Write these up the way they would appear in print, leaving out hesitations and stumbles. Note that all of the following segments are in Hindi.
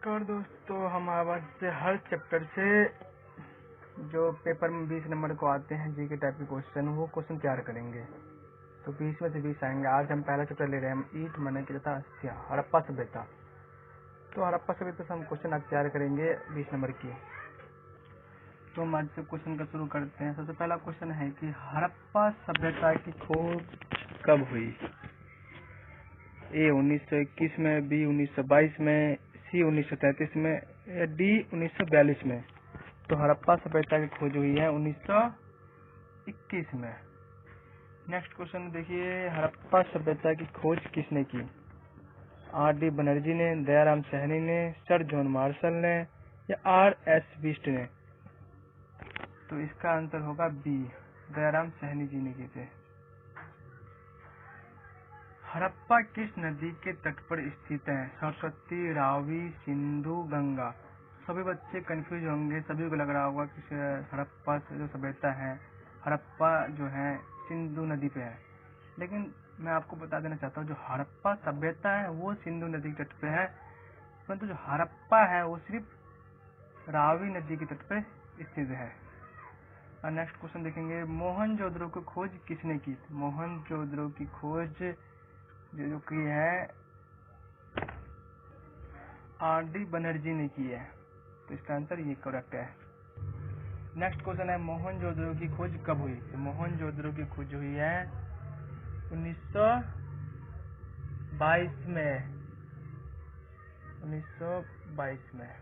नमस्कार दोस्तों, हम आज से हर चैप्टर से जो पेपर में 20 नंबर को आते हैं जी के टाइप के क्वेश्चन, वो क्वेश्चन तैयार करेंगे। तो 20 में से 20 आएंगे। आज हम पहला चैप्टर ले रहे हैं, हम ईट मने की तथा हड़प्पा सभ्यता। तो हड़प्पा सभ्यता से हम क्वेश्चन आज तैयार करेंगे 20 नंबर की। तो हम आज से क्वेश्चन का शुरू करते हैं। सबसे पहला क्वेश्चन है कि हड़प्पा सभ्यता की खोज कब हुई? ए 1921 में, बी 1922 में, सी 1933 में या डी 1942 में। तो हड़प्पा सभ्यता की खोज हुई है 1921 में। नेक्स्ट क्वेश्चन देखिए, हड़प्पा सभ्यता की खोज किसने की? आर डी बनर्जी ने, दयाराम साहनी ने, सर जॉन मार्शल ने या आर एस बिस्ट ने। तो इसका आंसर होगा बी, दयाराम साहनी जी ने की थे। हड़प्पा किस नदी के तट पर स्थित है? सरस्वती, रावी, सिंधु, गंगा। सभी बच्चे कंफ्यूज होंगे, सभी को लग रहा होगा कि हड़प्पा जो सभ्यता है, हड़प्पा जो है सिंधु नदी पे है। लेकिन मैं आपको बता देना चाहता हूँ, जो हड़प्पा सभ्यता है वो सिंधु नदी के तट पे है, परंतु जो हड़प्पा है वो सिर्फ रावी नदी के तट पे स्थित है। और नेक्स्ट क्वेश्चन देखेंगे, मोहनजोदड़ो की खोज किसने की? मोहनजोदड़ो की खोज जो की है आर डी बनर्जी ने की है। तो इसका आंसर ये करेक्ट है। नेक्स्ट क्वेश्चन है, मोहनजोदड़ो की खोज कब हुई? तो मोहनजोदड़ो की खोज हुई है 1922 में। 1922 में।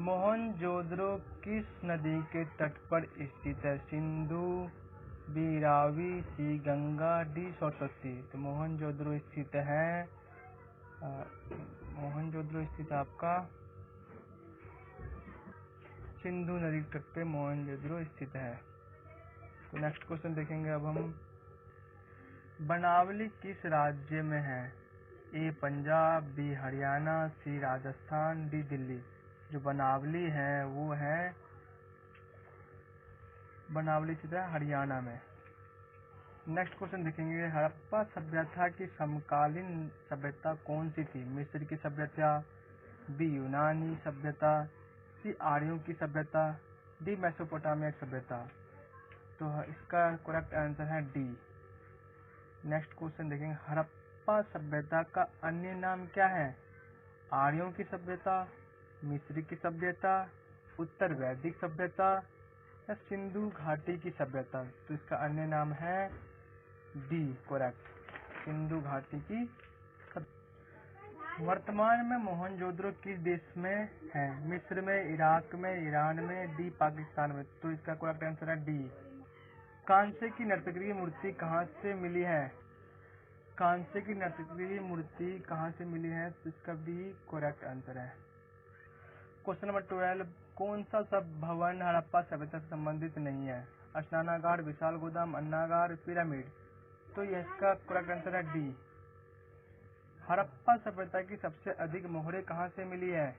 मोहनजोदड़ो किस नदी के तट पर स्थित है? सिंधु, बी रावी, सी गंगा, डी सरस्वती। तो मोहनजोदड़ो स्थित है आपका सिंधु नदी तट पे मोहनजोदड़ो स्थित है। तो नेक्स्ट क्वेश्चन देखेंगे अब हम, बनावली किस राज्य में है? ए पंजाब, बी हरियाणा, सी राजस्थान, डी दिल्ली। जो बनावली है वो है बनावली स्थित है हरियाणा में। नेक्स्ट क्वेश्चन देखेंगे, हड़प्पा सभ्यता की समकालीन सभ्यता कौन सी थी? मिस्र की सभ्यता, बी यूनानी सभ्यता, सी आर्यों की सभ्यता, डी मेसोपोटामिया की सभ्यता। तो इसका करेक्ट आंसर है डी। नेक्स्ट क्वेश्चन देखेंगे, हड़प्पा सभ्यता का अन्य नाम क्या है? आर्यों की सभ्यता, मिस्र की सभ्यता, उत्तर वैदिक सभ्यता या सिंधु घाटी की सभ्यता। तो इसका अन्य नाम है डी करेक्ट, सिंधु घाटी की। वर्तमान में मोहनजोदड़ो किस देश में है? मिस्र में, इराक में, ईरान में, डी पाकिस्तान में। तो इसका करेक्ट आंसर है डी। कांसे की नर्तकी मूर्ति कहाँ से मिली है? कांसे की नर्तकी मूर्ति कहाँ से मिली है? तो इसका भी करेक्ट आंसर है। क्वेश्चन नंबर 12, कौन सा सब भवन हड़प्पा सभ्यता से संबंधित नहीं है? स्नानागार, विशाल गोदाम, अन्नागार, पिरामिड। तो यह इसका करेक्ट आंसर है डी। हड़प्पा सभ्यता की सबसे अधिक मोहरें कहाँ से मिली है?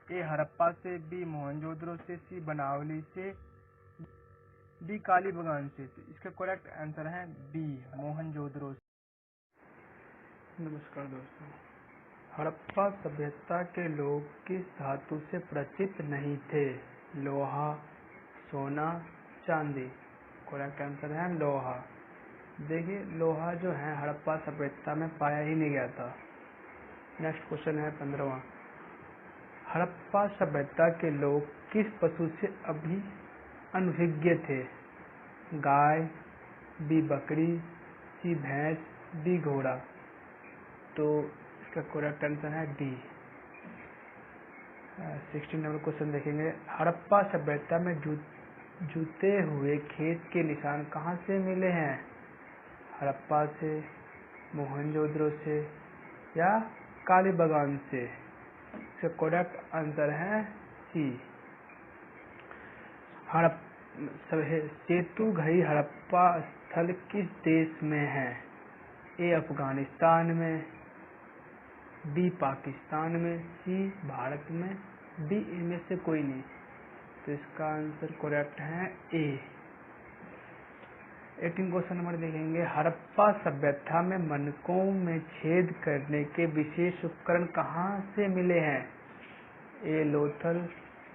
ए हड़प्पा से, बी मोहनजोदड़ो से, सी बनावली से, डी कालीबंगान से। तो इसका करेक्ट आंसर है बी, मोहनजोदड़ो से। नमस्कार दोस्तों, हड़प्पा सभ्यता के लोग किस धातु से परिचित नहीं थे? लोहा, सोना, चांदी। करेक्ट आंसर है लोहा। देखिए, लोहा जो है हड़प्पा सभ्यता में पाया ही नहीं गया था। नेक्स्ट क्वेश्चन है 15वां, हड़प्पा सभ्यता के लोग किस पशु से अनभिज्ञ थे? गाय, बी बकरी, सी भैंस, डी घोड़ा। तो इसका करेक्ट आंसर है डी। 16 नंबर क्वेश्चन देखेंगे, हड़प्पा सभ्यता में जूते हुए खेत के निशान कहाँ से मिले हैं? हड़प्पा से, मोहनजोदड़ो से या कालीबंगान से। इसका करेक्ट आंसर है सी। सेतु घई हड़प्पा स्थल किस देश में है? ए अफगानिस्तान में, बी पाकिस्तान में, सी भारत में, डी इनमें से कोई नहीं। तो इसका आंसर करेक्ट है ए। 18 क्वेश्चन नंबर देखेंगे। हड़प्पा सभ्यता में मनकों में छेद करने के विशेष उपकरण कहाँ से मिले हैं? ए लोथल,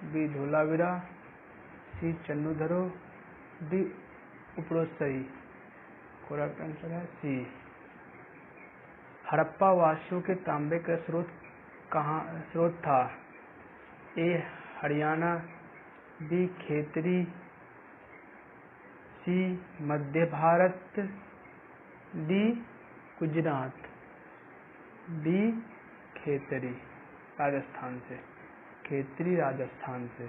बी धोलावीरा, सी चन्नूधरो, डी उपड़ोसई। करेक्ट आंसर है सी। हड़प्पा वासियों के तांबे का स्रोत था? ए हरियाणा, बी खेतरी, सी मध्य भारत, डी गुजरात, डी खेतरी राजस्थान से। खेतरी राजस्थान से।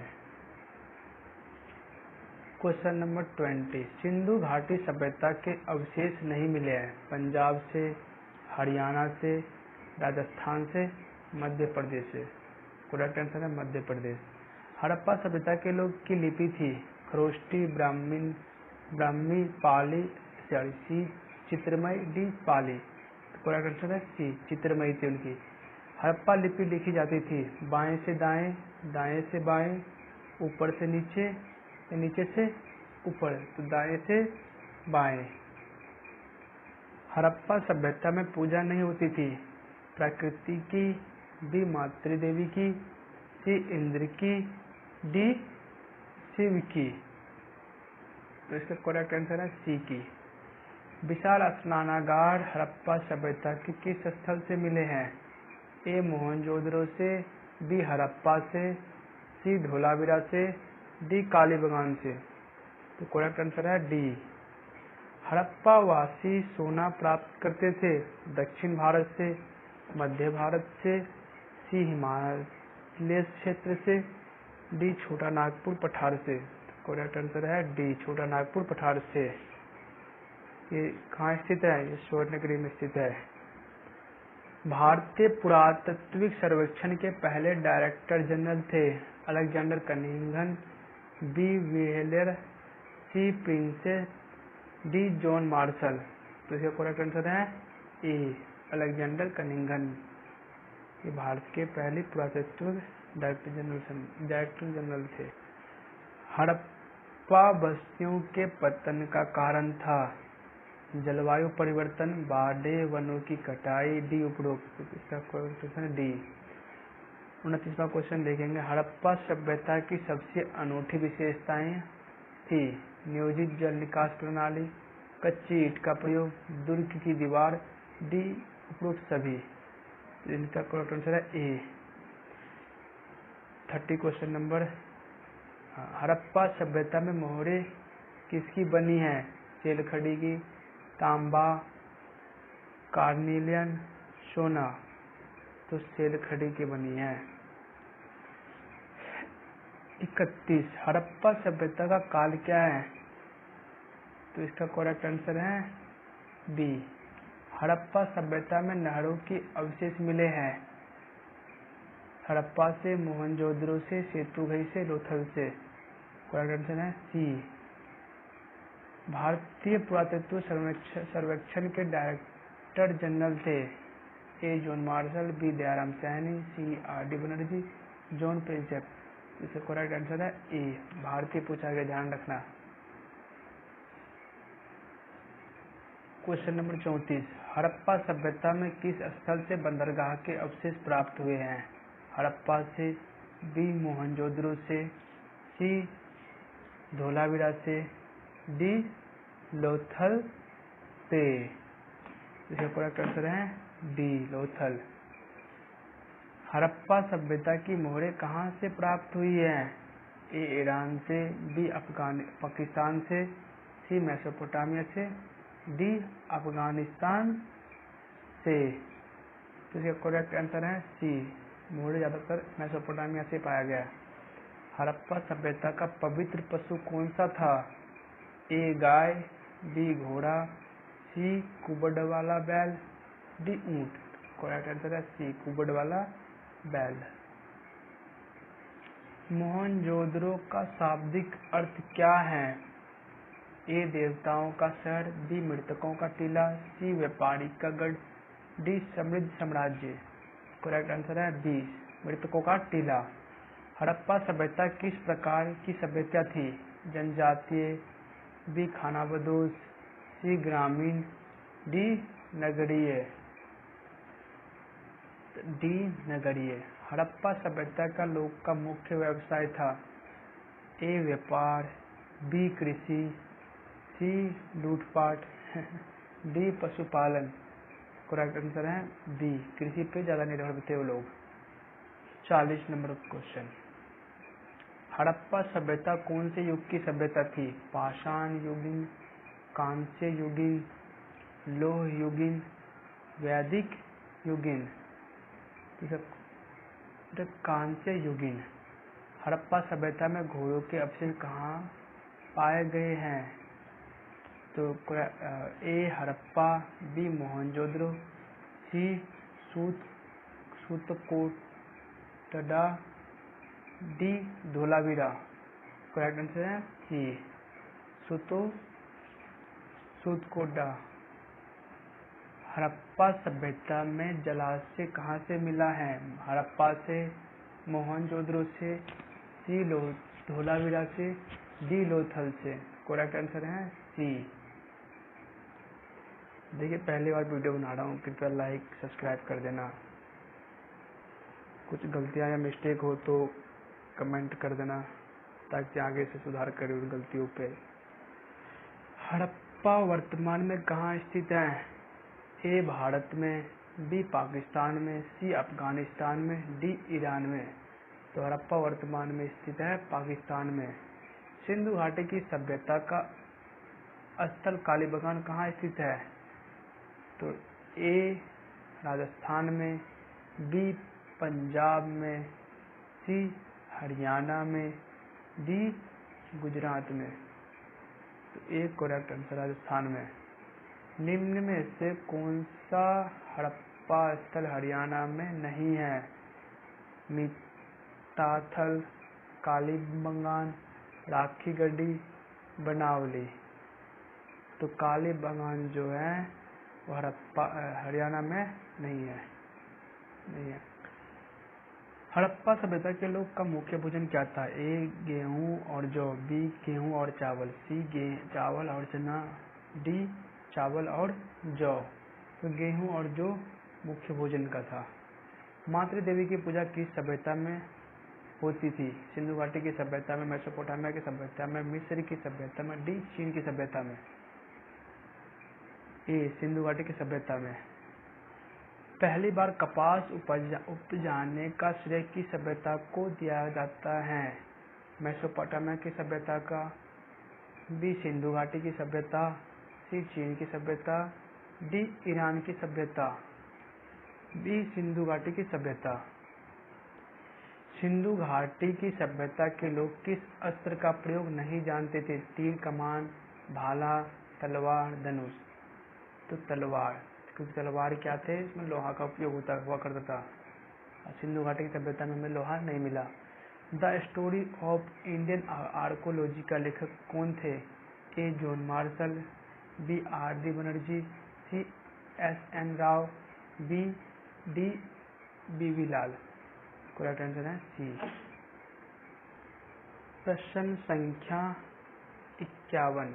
Question number 20। सिंधु घाटी सभ्यता के अवशेष नहीं मिले हैं। पंजाब से, हरियाणा से, राजस्थान से, मध्य प्रदेश से। करेक्ट आंसर है मध्य प्रदेश। हड़प्पा सभ्यता के लोग की लिपि थी? खरोष्टी, ब्राह्मी, पाली, सी चित्रमयी, डी पाली। करेक्ट आंसर है सी चित्रमयी थी उनकी। हड़प्पा लिपि लिखी जाती थी बाएं से दाएं, दाएं से बाएं, ऊपर से नीचे, नीचे से ऊपर, तो दाएं से बाएं। हड़प्पा सभ्यता में पूजा नहीं होती थी? प्रकृति की, बी मातृदेवी की, सी इंद्र की, डी शिव की। तो इसका करेक्ट आंसर है सी की। विशाल स्नानागार हड़प्पा सभ्यता के किस स्थल से मिले हैं? ए मोहनजोदड़ो से, बी हड़प्पा से, सी धोलावीरा से, डी कालीबंगान से। तो करेक्ट आंसर है डी। हड़प्पा वासी सोना प्राप्त करते थे? दक्षिण भारत से, मध्य भारत से, सी हिमालय क्षेत्र से, डी छोटा नागपुर पठार से। करेक्ट आंसर है डी छोटा नागपुर पठार से। ये कहाँ स्थित है? ये स्वर्णगिरी में स्थित है। भारतीय पुरातात्विक सर्वेक्षण के पहले डायरेक्टर जनरल थे? अलेक्जेंडर कनिंघन, बी व्हीलर, सी प्रिंसेस, डी जॉन मार्शल। तो इसका करेक्ट आंसर है ए अलेक्जेंडर कनिंघन। ये भारत के पहले पुरातात्विक डायरेक्टर जनरल थे। हड़प्पा बस्तियों के पतन का कारण था? जलवायु परिवर्तन, बाढ़ें, वनों की कटाई, डी उपरोक्त। इसका क्वेश्चन डी। 29वां क्वेश्चन देखेंगे। हड़प्पा सभ्यता की सबसे अनूठी विशेषताएं थी? नियोजित जल निकास प्रणाली, कच्ची ईंट का प्रयोग, दुर्ग की दीवार, डी उपरोक्त सभी। तो इनका करेक्ट आंसर है ए। 30 क्वेश्चन नंबर। हड़प्पा सभ्यता में मोहरें किसकी बनी है? चेलखड़ी की, तांबा, कार्निलियन, सोना। तो चेलखड़ी की बनी है। 31। हड़प्पा सभ्यता का काल क्या है? तो इसका करेक्ट आंसर है बी। हड़प्पा सभ्यता में नहरों के अवशेष मिले हैं? हड़प्पा से, मोहनजोदड़ो से, सेतुघई से, लोथल से। करेक्ट आंसर है सी। भारतीय पुरातत्व सर्वेक्षण के डायरेक्टर जनरल थे? A John Marshall, B Dayaram Sahni, C R D Banerjee, John Prinsep. इसका करेक्ट आंसर है ए भारतीय पूछा गया, ध्यान रखना। Question number 34। हड़प्पा सभ्यता में किस स्थल से बंदरगाह के अवशेष प्राप्त हुए हैं? हड़प्पा से, बी मोहनजोदड़ो से, सी धोलावीरा से, डी लोथल से। इसका करेक्ट आंसर है डी लोथल। हड़प्पा सभ्यता की मोहरें कहाँ से प्राप्त हुई है? ए ईरान से, बी पाकिस्तान से, सी मेसोपोटामिया से, डी अफगानिस्तान से। तो इसका करेक्ट आंसर है सी। मोहरें ज्यादातर मेसोपोटामिया से पाया गया। हड़प्पा सभ्यता का पवित्र पशु कौन सा था? ए गाय, बी घोड़ा, सी कुबड़ वाला बैल, डी ऊंट। करेक्ट आंसर है सी कुबड़ वाला बैल। मोहनजोदड़ो का शाब्दिक अर्थ क्या है? ए देवताओं का शहर, बी मृतकों का टीला, सी व्यापारी का गढ़, डी समृद्ध साम्राज्य। करेक्ट आंसर है बी मृतकों का टीला। हड़प्पा सभ्यता किस प्रकार की सभ्यता थी? जनजातीय, बी खानाबदोश, सी ग्रामीण, डी नगरीय। डी नगरीय। हड़प्पा सभ्यता का लोग का मुख्य व्यवसाय था। ए व्यापार, बी कृषि, सी लूटपाट, डी पशुपालन। करेक्ट आंसर है बी, कृषि पे ज्यादा निर्भर थे वो लोग। 40 नंबर क्वेश्चन, हड़प्पा सभ्यता कौन से युग की सभ्यता थी? पाषाण युगीन, कांस्य युगीन, लोह युगीन, वैदिक युगीन। कांस्य युगीन। हड़प्पा सभ्यता में घोड़ों के अवशेष कहाँ पाए गए हैं? तो ए हड़प्पा, बी मोहनजोदड़ो, सी सूतकोटडा, डी धोलावीरा। करेक्ट आंसर है सी सूतकोटडा। हड़प्पा सभ्यता में जलाशय कहाँ से मिला है? हड़प्पा से, मोहनजोदड़ो से, सी धोलावीरा से, डी लोथल से। करेक्ट आंसर है सी। देखिए पहली बार वीडियो बना रहा हूँ, कृपया लाइक सब्सक्राइब कर देना। कुछ गलतियाँ या मिस्टेक हो तो कमेंट कर देना ताकि आगे से सुधार करें उन गलतियों पे। हड़प्पा वर्तमान में कहाँ स्थित है? ए भारत में, बी पाकिस्तान में, सी अफगानिस्तान में, डी ईरान में। तो हड़प्पा वर्तमान में स्थित है पाकिस्तान में। सिंधु घाटी की सभ्यता का स्थल कालीबंगान कहाँ स्थित है? तो ए राजस्थान में, बी पंजाब में, सी हरियाणा में, डी गुजरात में। तो ए करेक्ट आंसर राजस्थान में। निम्न में से कौन सा हड़प्पा स्थल हरियाणा में नहीं है? मिताथल, कालीबंगान, राखीगढ़ी, बनावली। तो कालीबंगान जो है वो हरियाणा में नहीं है। हड़प्पा सभ्यता के लोग का मुख्य भोजन क्या था? ए गेहूं और जौ, बी गेहूं और चावल, सी चावल और चना, डी चावल और जौ। तो गेहूं और जौ मुख्य भोजन का था। मातृ देवी की पूजा किस सभ्यता में होती थी? सिंधु घाटी की सभ्यता में, मेसोपोटामिया की सभ्यता में, मिस्र की सभ्यता में, डी चीन की सभ्यता में। ए सिंधु घाटी की सभ्यता में। पहली बार कपास उपजाने का श्रेय किस सभ्यता को दिया जाता है? मेसोपोटामिया की सभ्यता का, बी सिंधु घाटी की सभ्यता, सी चीन की सभ्यता, डी ईरान की सभ्यता। बी सिंधु घाटी की सभ्यता। सिंधु घाटी की सभ्यता के लोग किस अस्त्र का प्रयोग नहीं जानते थे? तीर कमान, भाला, तलवार, धनुष। तो तलवार, क्योंकि तलवार क्या थे, इसमें लोहा का उपयोग हुआ करता था। सिंधु घाटी की सभ्यता में हमें लोहा नहीं मिला। The story of Indian archaeology का लेखक कौन थे? A John Marshall, B R D Banerjee, C S N Rao, B D B V Lal. Correct answer है सी। प्रश्न संख्या 51,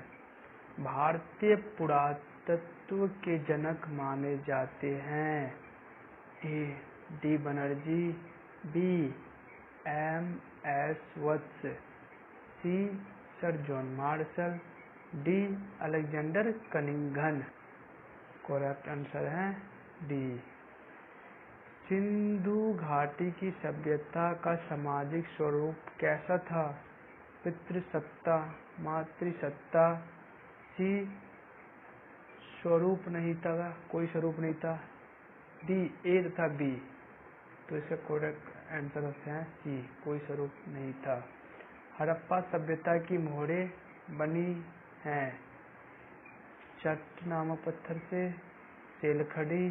भारतीय पुरातत्व के जनक माने जाते हैं? A D Banerjee, B M S Vats, C sir John Marshall, D Alexander Cunningham. Correct answer है डी। सिंधु घाटी की सभ्यता का सामाजिक स्वरूप कैसा था? पितृसत्ता, मातृसत्ता, सी स्वरूप नहीं था, कोई स्वरूप नहीं था, डी ए तथा बी। तो इसका करेक्ट आंसर होते हैं सी, कोई स्वरूप नहीं था। हड़प्पा सभ्यता की मोहरें बनी हैं चट नामक पत्थर से, सेलखड़ी,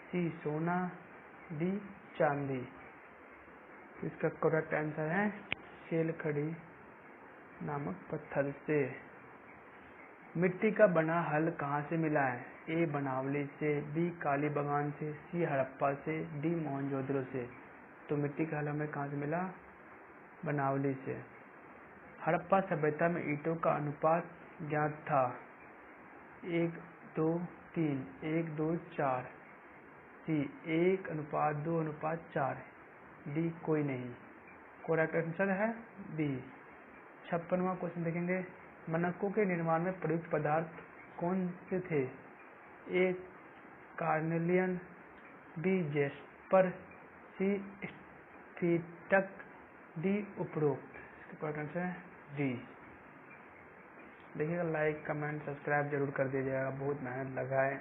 सी सोना, डी चांदी। इसका करेक्ट आंसर है सेलखड़ी नामक पत्थर से। मिट्टी का बना हल कहाँ से मिला है? ए बनावली से, बी कालीबंगान से, सी हड़प्पा से, डी मोहनजोदड़ो से। तो मिट्टी का हल हमें कहाँ से मिला? बनावली से। हड़प्पा सभ्यता में ईंटों का अनुपात ज्ञात था? 1, 2, 3, 1, 2, 4, सी 1:2:4, डी कोई नहीं। करेक्ट आंसर है बी। 56वां क्वेश्चन देखेंगे, मनकों के निर्माण में प्रयुक्त पदार्थ कौन से थे? ए कार्नेलियन, बी जेस्पर, सी स्फटिक, डी उपरोक्त। इसका करेक्ट आंसर है डी। देखिएगा, लाइक कमेंट सब्सक्राइब जरूर कर दीजिएगा, बहुत मेहनत लगा है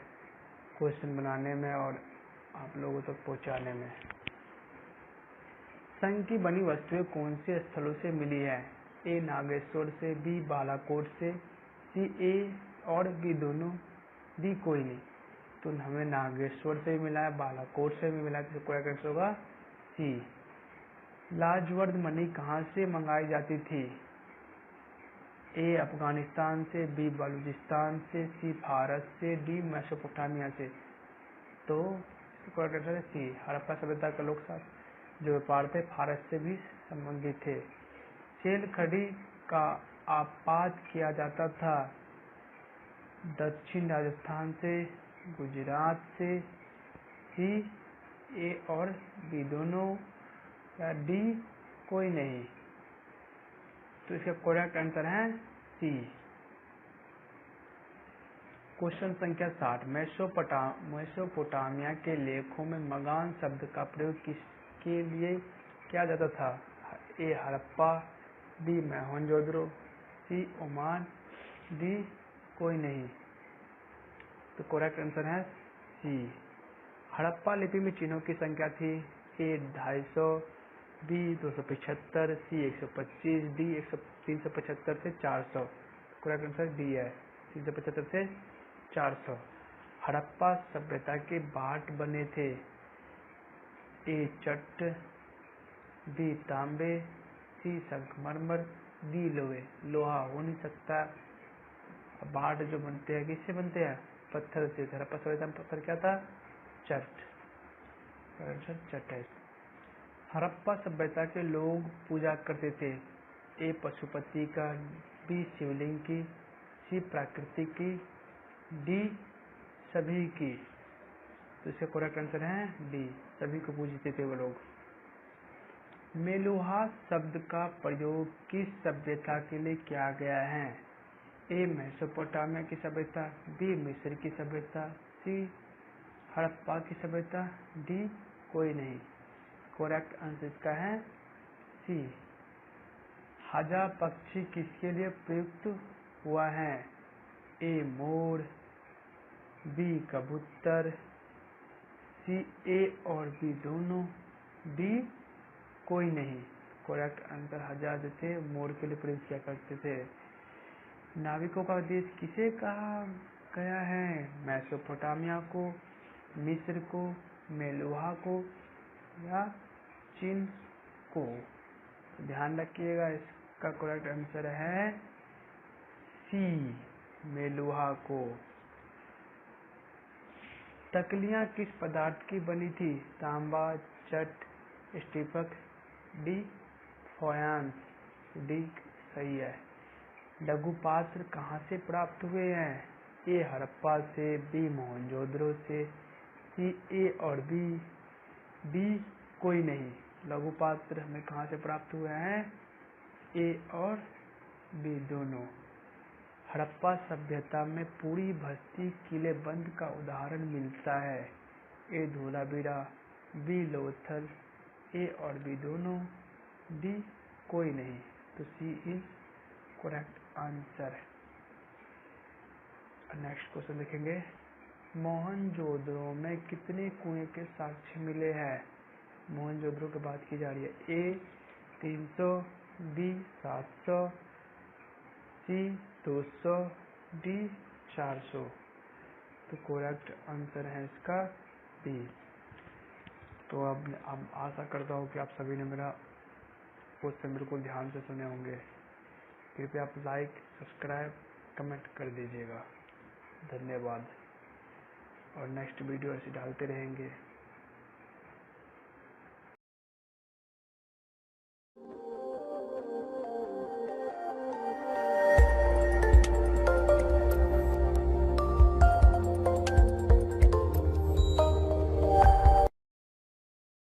क्वेश्चन बनाने में और आप लोगों तक पहुंचाने में। संघ की बनी वस्तुएं कौन से स्थलों से मिली है? ए नागेश्वर से, बी बालाकोट से, सी ए और बी दोनों, डी कोई नहीं। तो हमें नागेश्वर से भी मिला है, बालाकोट से भी मिला है, तो करेक्ट आंसर होगा सी। लाजवर्द मणि कहाँ से मंगाई जाती थी? ए अफगानिस्तान से, बी बलूचिस्तान से, सी फारस से, डी मेसोपोटामिया से। तो करेक्ट आंसर है सी। हड़प्पा सभ्यता के लोग जो व्यापार थे फारस से भी संबंधित थे। सेल खड़ी का आपात किया जाता था दक्षिण राजस्थान से, गुजरात से, सी ए और बी दोनों, या डी कोई नहीं। तो इसका करेक्ट आंसर है सी। क्वेश्चन संख्या 60, मेसोपोटामिया के लेखों में मगान शब्द का प्रयोग किसके लिए किया जाता था? ए हड़प्पा, बी मोहनजोदड़ो, सी ओमान, डी कोई नहीं। तो करेक्ट आंसर है सी। हड़प्पा लिपि में चिन्हों की संख्या थी ए 250, बी 275, सी 125, डी 375 से 400। करेक्ट आंसर डी है, 375 से 400। हड़प्पा सभ्यता के बाट बने थे ए चट, बी तांबे, सी संगमरमर, डी लोहा हो नहीं सकता। बाट जो बनते हैं किससे बनते हैं? पत्थर से। हड़प्पा सभ्यता में पत्थर क्या था? चट। चट है। हड़प्पा सभ्यता के लोग पूजा करते थे ए पशुपति का, बी शिवलिंग की, सी प्रकृति की, डी सभी की। तो इसका करेक्ट आंसर है डी, सभी को पूजते थे वो लोग। मेलुहा शब्द का प्रयोग किस सभ्यता के लिए किया गया है? ए मेसोपोटामिया की सभ्यता, बी मिस्र की सभ्यता, सी हड़प्पा की सभ्यता, डी कोई नहीं। करेक्ट आंसर इसका है सी। हजा पक्षी किसके लिए प्रयुक्त हुआ है? ए मोर, बी कबूतर, सी ए और बी दोनों, डी कोई नहीं। करेक्ट आंसर हजा जो थे मोर के लिए प्रयुक्त किया करते थे। नाविकों का देश किसे कहा गया है? मेसोपोटामिया को, मिस्र को, मेलुहा को, या चीन को। ध्यान रखिएगा, इसका करेक्ट आंसर है सी, मेलुहा को। तकलियां किस पदार्थ की बनी थी? तांबा, चट, स्फटिक, डी फायांस। डी सही है। लघु पात्र कहाँ से प्राप्त हुए हैं? ए हड़प्पा से, बी मोहनजोदड़ो से, सी ए और बी, डी कोई नहीं। लघु पात्र हमें कहाँ से प्राप्त हुए हैं? ए और बी दोनों। हड़प्पा सभ्यता में पूरी बस्ती किलेबंद का उदाहरण मिलता है A Dholavira, B Lothal, A और बी दोनों, डी कोई नहीं। तो C is correct answer. Next question देखेंगे, मोहनजोदड़ो में कितने कुएं के साक्ष्य मिले हैं? मोहनजोदड़ो की बात की जा रही है। ए 300, बी 700, सी 200, डी 400। तो करेक्ट आंसर है इसका बी। तो अब आशा करता हूँ कि आप सभी ने मेरा क्वेश्चन बिल्कुल ध्यान से सुने होंगे। कृपया आप लाइक सब्सक्राइब कमेंट कर दीजिएगा। धन्यवाद। और नेक्स्ट वीडियो ऐसे डालते रहेंगे।